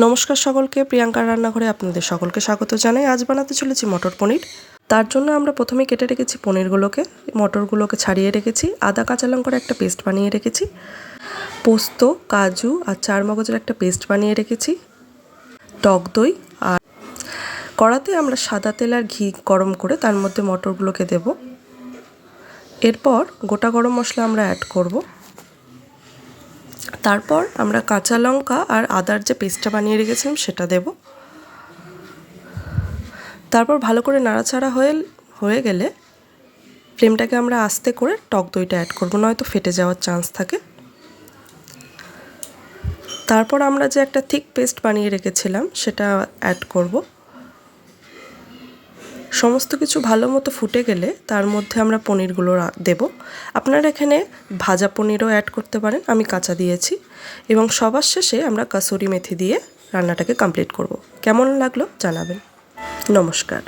নমস্কার সকলকে, প্রিয়াঙ্কার রান্নাঘরে আপনাদের সকলকে স্বাগত জানাই। আজ বানাতে চলেছি মটর পনির। তার জন্য আমরা প্রথমে কেটে রেখেছি পনিরগুলোকে, মটরগুলোকে ছাড়িয়ে রেখেছি, আদা কাঁচা লঙ্কার একটা পেস্ট বানিয়ে রেখেছি, পোস্ত, কাজু আর চারমগজের একটা পেস্ট বানিয়ে রেখেছি, টক দই, আর কড়াতে আমরা সাদা তেল আর ঘি গরম করে তার মধ্যে মটরগুলোকে দেব। এরপর গোটা গরম মশলা আমরা অ্যাড করব। তারপর আমরা কাঁচা লঙ্কা আর আদার যে পেস্টটা বানিয়ে রেখেছিলাম সেটা দেব। তারপর ভালো করে নাড়াচাড়া হয়ে গেলে ফ্লেমটাকে আমরা আস্তে করে টক দইটা অ্যাড করব, নয়তো ফেটে যাওয়ার চান্স থাকে। তারপর আমরা যে একটা থিক পেস্ট বানিয়ে রেখেছিলাম সেটা অ্যাড করব। সমস্ত কিছু ভালো মতো ফুটে গেলে তার মধ্যে আমরা পনিরগুলো দেব। আপনারা এখানে ভাজা পনিরও অ্যাড করতে পারেন, আমি কাঁচা দিয়েছি। এবং সবার শেষে আমরা কাসুরি মেথি দিয়ে রান্নাটাকে কমপ্লিট করব। কেমন লাগলো জানাবেন। নমস্কার।